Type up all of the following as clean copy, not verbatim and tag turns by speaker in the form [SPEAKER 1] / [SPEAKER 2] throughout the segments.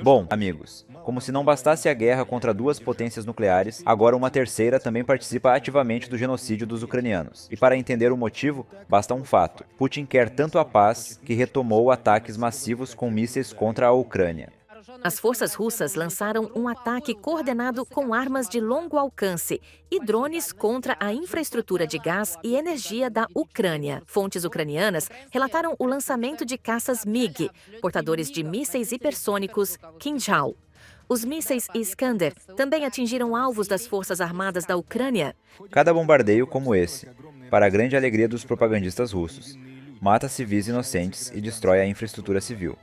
[SPEAKER 1] Bom, amigos, como se não bastasse a guerra contra duas potências nucleares, agora uma terceira também participa ativamente do genocídio dos ucranianos. E para entender o motivo, basta um fato. Putin quer tanto a paz que retomou ataques massivos com mísseis contra a Ucrânia.
[SPEAKER 2] As forças russas lançaram um ataque coordenado com armas de longo alcance e drones contra a infraestrutura de gás e energia da Ucrânia. Fontes ucranianas relataram o lançamento de caças MiG, portadores de mísseis hipersônicos Kinjal. Os mísseis Iskander também atingiram alvos das forças armadas da Ucrânia.
[SPEAKER 1] Cada bombardeio como esse, para a grande alegria dos propagandistas russos, mata civis inocentes e destrói a infraestrutura civil.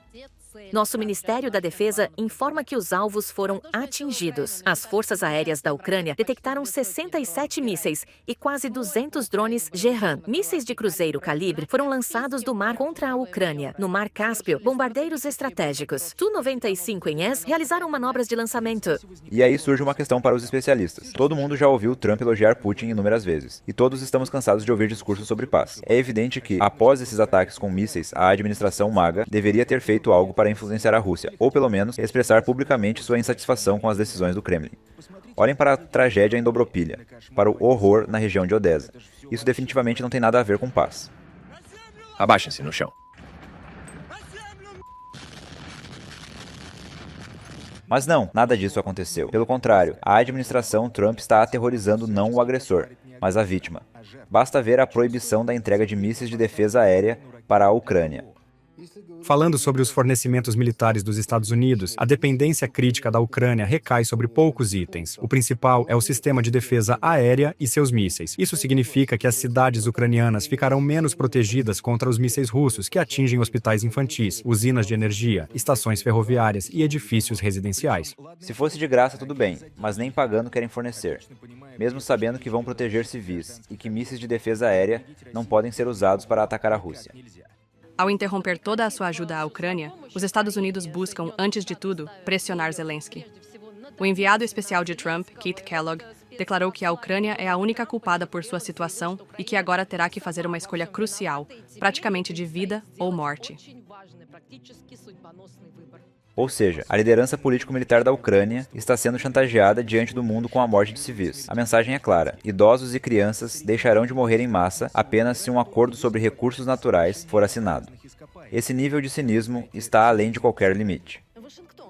[SPEAKER 2] Nosso Ministério da Defesa informa que os alvos foram atingidos. As forças aéreas da Ucrânia detectaram 67 mísseis e quase 200 drones Gerran. Mísseis de cruzeiro calibre foram lançados do mar contra a Ucrânia. No Mar Cáspio, bombardeiros estratégicos Tu-95 realizaram manobras de lançamento.
[SPEAKER 1] E aí surge uma questão para os especialistas. Todo mundo já ouviu Trump elogiar Putin inúmeras vezes, e todos estamos cansados de ouvir discursos sobre paz. É evidente que, após esses ataques com mísseis, a administração MAGA deveria ter feito algo para influenciar a Rússia, ou pelo menos expressar publicamente sua insatisfação com as decisões do Kremlin. Olhem para a tragédia em Dobropilha, para o horror na região de Odessa. Isso definitivamente não tem nada a ver com paz.
[SPEAKER 3] Abaixem-se no chão.
[SPEAKER 1] Mas não, nada disso aconteceu. Pelo contrário, a administração Trump está aterrorizando não o agressor, mas a vítima. Basta ver a proibição da entrega de mísseis de defesa aérea para a Ucrânia.
[SPEAKER 4] Falando sobre os fornecimentos militares dos Estados Unidos, a dependência crítica da Ucrânia recai sobre poucos itens. O principal é o sistema de defesa aérea e seus mísseis. Isso significa que as cidades ucranianas ficarão menos protegidas contra os mísseis russos que atingem hospitais infantis, usinas de energia, estações ferroviárias e edifícios residenciais.
[SPEAKER 1] Se fosse de graça, tudo bem, mas nem pagando querem fornecer. Mesmo sabendo que vão proteger civis e que mísseis de defesa aérea não podem ser usados para atacar a Rússia.
[SPEAKER 5] Ao interromper toda a sua ajuda à Ucrânia, os Estados Unidos buscam, antes de tudo, pressionar Zelensky. O enviado especial de Trump, Keith Kellogg, declarou que a Ucrânia é a única culpada por sua situação e que agora terá que fazer uma escolha crucial, praticamente de vida ou morte.
[SPEAKER 1] Ou seja, a liderança político-militar da Ucrânia está sendo chantageada diante do mundo com a morte de civis. A mensagem é clara: idosos e crianças deixarão de morrer em massa apenas se um acordo sobre recursos naturais for assinado. Esse nível de cinismo está além de qualquer limite.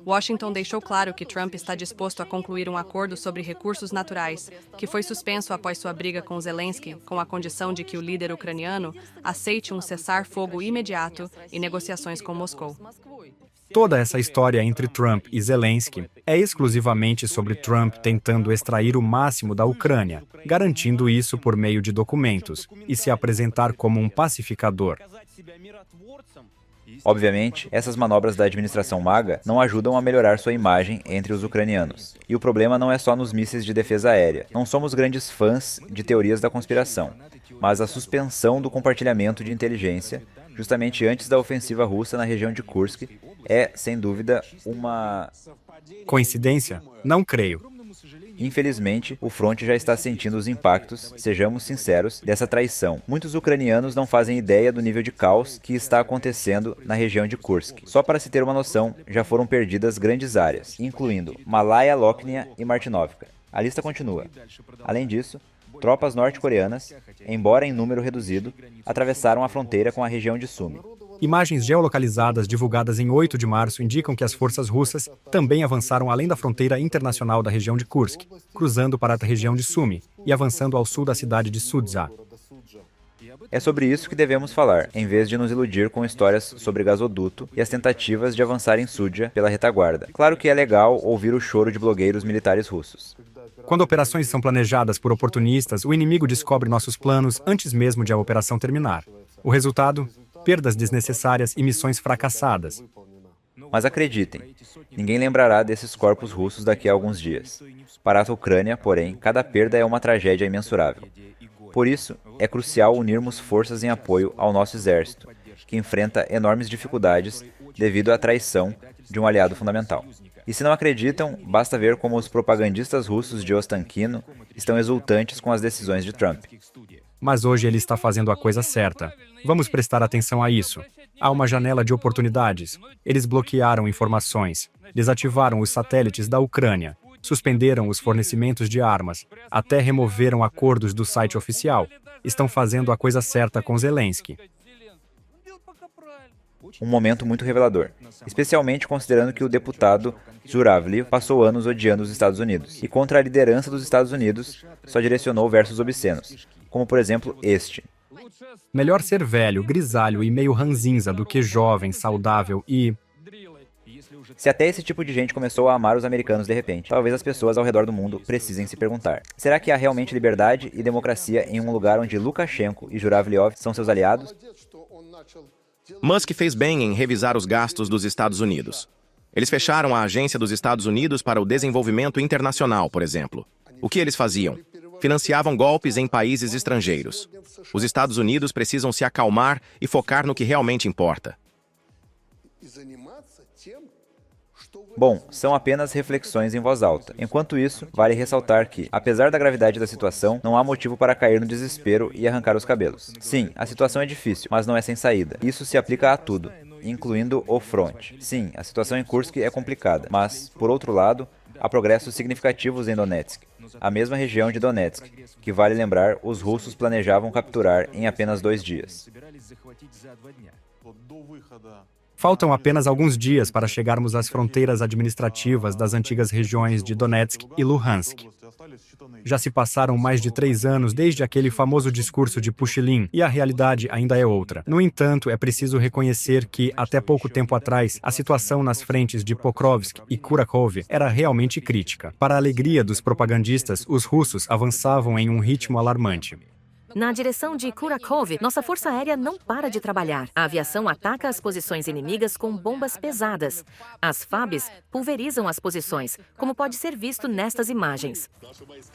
[SPEAKER 5] Washington deixou claro que Trump está disposto a concluir um acordo sobre recursos naturais, que foi suspenso após sua briga com Zelensky, com a condição de que o líder ucraniano aceite um cessar-fogo imediato e negociações com Moscou.
[SPEAKER 4] Toda essa história entre Trump e Zelensky é exclusivamente sobre Trump tentando extrair o máximo da Ucrânia, garantindo isso por meio de documentos, e se apresentar como um pacificador.
[SPEAKER 1] Obviamente, essas manobras da administração MAGA não ajudam a melhorar sua imagem entre os ucranianos. E o problema não é só nos mísseis de defesa aérea. Não somos grandes fãs de teorias da conspiração, mas a suspensão do compartilhamento de inteligência, justamente antes da ofensiva russa na região de Kursk, é, sem dúvida, uma...
[SPEAKER 4] Coincidência? Não creio.
[SPEAKER 1] Infelizmente, o fronte já está sentindo os impactos, sejamos sinceros, dessa traição. Muitos ucranianos não fazem ideia do nível de caos que está acontecendo na região de Kursk. Só para se ter uma noção, já foram perdidas grandes áreas, incluindo Malaya, Loknia e Martinovka. A lista continua. Além disso, tropas norte-coreanas, embora em número reduzido, atravessaram a fronteira com a região de Sumy.
[SPEAKER 4] Imagens geolocalizadas divulgadas em 8 de março indicam que as forças russas também avançaram além da fronteira internacional da região de Kursk, cruzando para a região de Sumy e avançando ao sul da cidade de Sudzha.
[SPEAKER 1] É sobre isso que devemos falar, em vez de nos iludir com histórias sobre gasoduto e as tentativas de avançar em Sudzha pela retaguarda. Claro que é legal ouvir o choro de blogueiros militares russos.
[SPEAKER 4] Quando operações são planejadas por oportunistas, o inimigo descobre nossos planos antes mesmo de a operação terminar. O resultado? Perdas desnecessárias e missões fracassadas.
[SPEAKER 1] Mas acreditem, ninguém lembrará desses corpos russos daqui a alguns dias. Para a Ucrânia, porém, cada perda é uma tragédia imensurável. Por isso, é crucial unirmos forças em apoio ao nosso exército, que enfrenta enormes dificuldades devido à traição de um aliado fundamental. E se não acreditam, basta ver como os propagandistas russos de Ostankino estão exultantes com as decisões de Trump.
[SPEAKER 4] Mas hoje ele está fazendo a coisa certa. Vamos prestar atenção a isso. Há uma janela de oportunidades. Eles bloquearam informações, desativaram os satélites da Ucrânia, suspenderam os fornecimentos de armas, até removeram acordos do site oficial. Estão fazendo a coisa certa com Zelensky.
[SPEAKER 1] Um momento muito revelador, especialmente considerando que o deputado Zhuravli passou anos odiando os Estados Unidos e contra a liderança dos Estados Unidos só direcionou versos obscenos, como por exemplo este.
[SPEAKER 4] Melhor ser velho, grisalho e meio ranzinza do que jovem, saudável e...
[SPEAKER 1] Se até esse tipo de gente começou a amar os americanos de repente, talvez as pessoas ao redor do mundo precisem se perguntar: será que há realmente liberdade e democracia em um lugar onde Lukashenko e Zhuravlyov são seus aliados?
[SPEAKER 6] Musk fez bem em revisar os gastos dos Estados Unidos. Eles fecharam a Agência dos Estados Unidos para o Desenvolvimento Internacional, por exemplo. O que eles faziam? Financiavam golpes em países estrangeiros. Os Estados Unidos precisam se acalmar e focar no que realmente importa.
[SPEAKER 1] Bom, são apenas reflexões em voz alta. Enquanto isso, vale ressaltar que, apesar da gravidade da situação, não há motivo para cair no desespero e arrancar os cabelos. Sim, a situação é difícil, mas não é sem saída. Isso se aplica a tudo, incluindo o front. Sim, a situação em Kursk é complicada, mas, por outro lado, há progressos significativos em Donetsk, a mesma região de Donetsk, que, vale lembrar, os russos planejavam capturar em apenas 2 dias.
[SPEAKER 4] Faltam apenas alguns dias para chegarmos às fronteiras administrativas das antigas regiões de Donetsk e Luhansk. Já se passaram mais de 3 anos desde aquele famoso discurso de Pushilin, e a realidade ainda é outra. No entanto, é preciso reconhecer que, até pouco tempo atrás, a situação nas frentes de Pokrovsk e Kurakhove era realmente crítica. Para a alegria dos propagandistas, os russos avançavam em um ritmo alarmante.
[SPEAKER 2] Na direção de Kurakhove, nossa força aérea não para de trabalhar. A aviação ataca as posições inimigas com bombas pesadas. As FABs pulverizam as posições, como pode ser visto nestas imagens.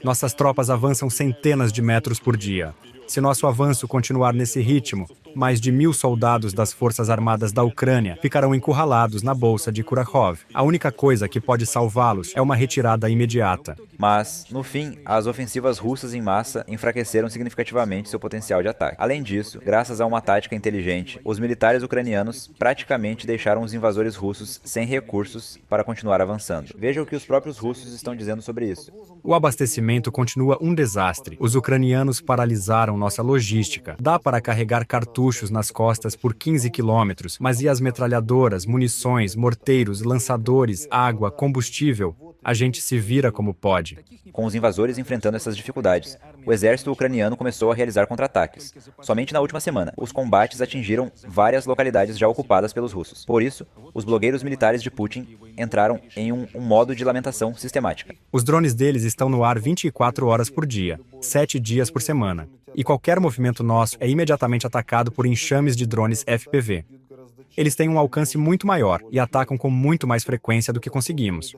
[SPEAKER 4] Nossas tropas avançam centenas de metros por dia. Se nosso avanço continuar nesse ritmo, mais de 1.000 soldados das Forças Armadas da Ucrânia ficarão encurralados na bolsa de Kurakhove. A única coisa que pode salvá-los é uma retirada imediata.
[SPEAKER 1] Mas, no fim, as ofensivas russas em massa enfraqueceram significativamente seu potencial de ataque. Além disso, graças a uma tática inteligente, os militares ucranianos praticamente deixaram os invasores russos sem recursos para continuar avançando. Veja o que os próprios russos estão dizendo sobre isso.
[SPEAKER 4] O abastecimento continua um desastre. Os ucranianos paralisaram nossa logística. Dá para carregar cartuchos nas costas por 15 quilômetros, mas e as metralhadoras, munições, morteiros, lançadores, água, combustível? A gente se vira como pode.
[SPEAKER 1] Com os invasores enfrentando essas dificuldades, o exército ucraniano começou a realizar contra-ataques. Somente na última semana, os combates atingiram várias localidades já ocupadas pelos russos. Por isso, os blogueiros militares de Putin entraram em um modo de lamentação sistemática.
[SPEAKER 4] Os drones deles estão no ar 24 horas por dia, 7 dias por semana. E qualquer movimento nosso é imediatamente atacado por enxames de drones FPV. Eles têm um alcance muito maior e atacam com muito mais frequência do que conseguimos.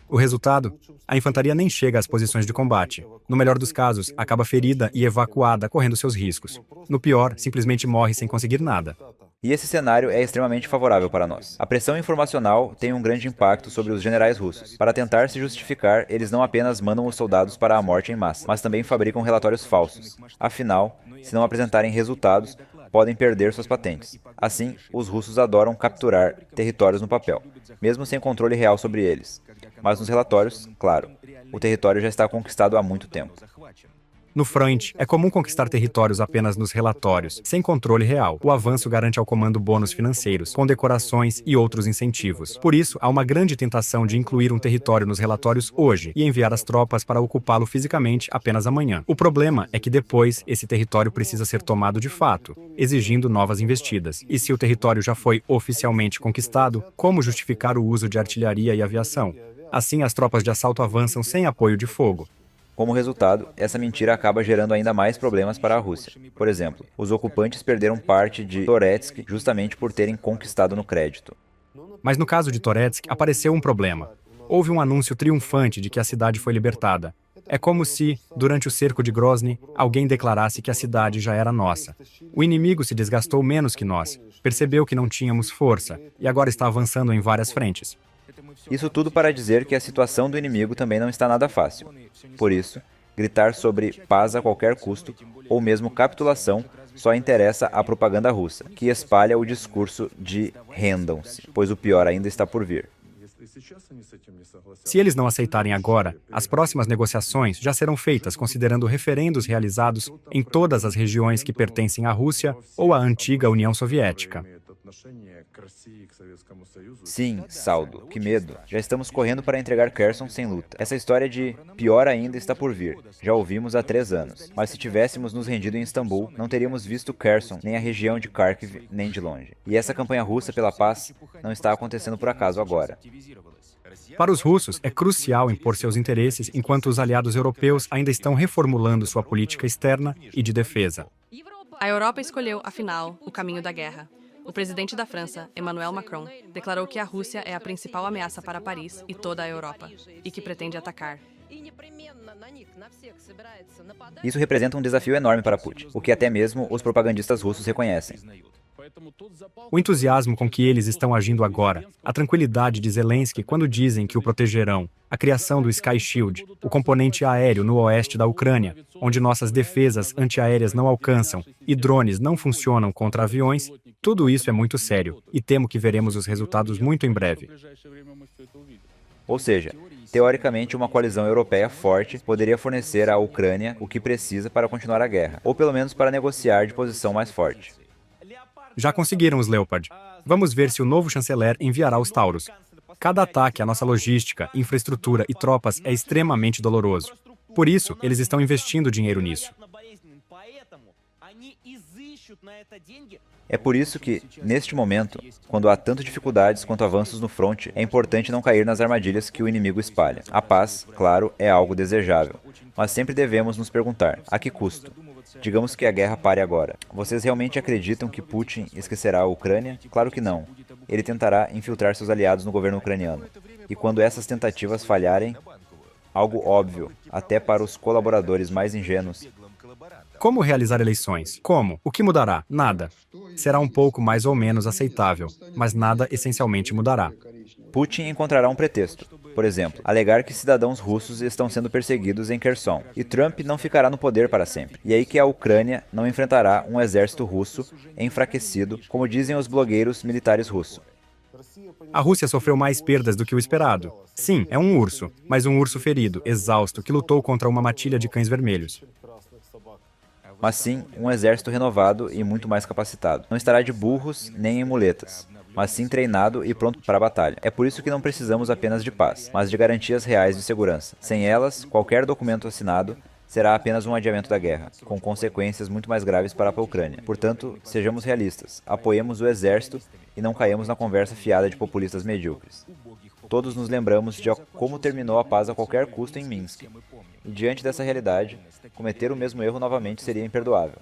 [SPEAKER 4] O resultado? A infantaria nem chega às posições de combate. No melhor dos casos, acaba ferida e evacuada, correndo seus riscos. No pior, simplesmente morre sem conseguir nada.
[SPEAKER 1] E esse cenário é extremamente favorável para nós. A pressão informacional tem um grande impacto sobre os generais russos. Para tentar se justificar, eles não apenas mandam os soldados para a morte em massa, mas também fabricam relatórios falsos. Afinal, se não apresentarem resultados, podem perder suas patentes. Assim, os russos adoram capturar territórios no papel, mesmo sem controle real sobre eles. Mas nos relatórios, claro, o território já está conquistado há muito tempo.
[SPEAKER 4] No front, é comum conquistar territórios apenas nos relatórios, sem controle real. O avanço garante ao comando bônus financeiros, condecorações e outros incentivos. Por isso, há uma grande tentação de incluir um território nos relatórios hoje e enviar as tropas para ocupá-lo fisicamente apenas amanhã. O problema é que depois, esse território precisa ser tomado de fato, exigindo novas investidas. E se o território já foi oficialmente conquistado, como justificar o uso de artilharia e aviação? Assim, as tropas de assalto avançam sem apoio de fogo.
[SPEAKER 1] Como resultado, essa mentira acaba gerando ainda mais problemas para a Rússia. Por exemplo, os ocupantes perderam parte de Toretsk justamente por terem conquistado no crédito.
[SPEAKER 4] Mas no caso de Toretsk, apareceu um problema. Houve um anúncio triunfante de que a cidade foi libertada. É como se, durante o cerco de Grozny, alguém declarasse que a cidade já era nossa. O inimigo se desgastou menos que nós, percebeu que não tínhamos força e agora está avançando em várias frentes.
[SPEAKER 1] Isso tudo para dizer que a situação do inimigo também não está nada fácil. Por isso, gritar sobre paz a qualquer custo, ou mesmo capitulação, só interessa a propaganda russa, que espalha o discurso de rendam-se, pois o pior ainda está por vir.
[SPEAKER 4] Se eles não aceitarem agora, as próximas negociações já serão feitas considerando referendos realizados em todas as regiões que pertencem à Rússia ou à antiga União Soviética.
[SPEAKER 1] Sim, Saldo, que medo. Já estamos correndo para entregar Kherson sem luta. Essa história de pior ainda está por vir. Já ouvimos há 3 anos. Mas se tivéssemos nos rendido em Istambul, não teríamos visto Kherson, nem a região de Kharkiv, nem de longe. E essa campanha russa pela paz não está acontecendo por acaso agora.
[SPEAKER 4] Para os russos, é crucial impor seus interesses enquanto os aliados europeus ainda estão reformulando sua política externa e de defesa.
[SPEAKER 5] A Europa escolheu, afinal, o caminho da guerra. O presidente da França, Emmanuel Macron, declarou que a Rússia é a principal ameaça para Paris e toda a Europa, e que pretende atacar.
[SPEAKER 1] Isso representa um desafio enorme para Putin, o que até mesmo os propagandistas russos reconhecem.
[SPEAKER 4] O entusiasmo com que eles estão agindo agora, a tranquilidade de Zelensky quando dizem que o protegerão, a criação do Sky Shield, o componente aéreo no oeste da Ucrânia, onde nossas defesas antiaéreas não alcançam e drones não funcionam contra aviões, tudo isso é muito sério e temo que veremos os resultados muito em breve.
[SPEAKER 1] Ou seja, teoricamente uma coalizão europeia forte poderia fornecer à Ucrânia o que precisa para continuar a guerra, ou pelo menos para negociar de posição mais forte.
[SPEAKER 4] Já conseguiram os Leopard. Vamos ver se o novo chanceler enviará os Taurus. Cada ataque à nossa logística, infraestrutura e tropas é extremamente doloroso. Por isso, eles estão investindo dinheiro nisso.
[SPEAKER 1] É por isso que, neste momento, quando há tanto dificuldades quanto avanços no fronte, é importante não cair nas armadilhas que o inimigo espalha. A paz, claro, é algo desejável, mas sempre devemos nos perguntar, a que custo? Digamos que a guerra pare agora. Vocês realmente acreditam que Putin esquecerá a Ucrânia? Claro que não. Ele tentará infiltrar seus aliados no governo ucraniano. E quando essas tentativas falharem, algo óbvio, até para os colaboradores mais ingênuos,
[SPEAKER 4] Como realizar eleições? Como? O que mudará? Nada. Será um pouco mais ou menos aceitável, mas nada essencialmente mudará.
[SPEAKER 1] Putin encontrará um pretexto. Por exemplo, alegar que cidadãos russos estão sendo perseguidos em Kherson. E Trump não ficará no poder para sempre. E aí que a Ucrânia não enfrentará um exército russo enfraquecido, como dizem os blogueiros militares russos.
[SPEAKER 4] A Rússia sofreu mais perdas do que o esperado. Sim, é um urso, mas um urso ferido, exausto, que lutou contra uma matilha de cães vermelhos.
[SPEAKER 1] Mas sim um exército renovado e muito mais capacitado. Não estará de burros nem em muletas, mas sim treinado e pronto para a batalha. É por isso que não precisamos apenas de paz, mas de garantias reais de segurança. Sem elas, qualquer documento assinado será apenas um adiamento da guerra, com consequências muito mais graves para a Ucrânia. Portanto, sejamos realistas, apoiemos o exército e não caímos na conversa fiada de populistas medíocres. Todos nos lembramos de como terminou a paz a qualquer custo em Minsk. E diante dessa realidade, cometer o mesmo erro novamente seria imperdoável.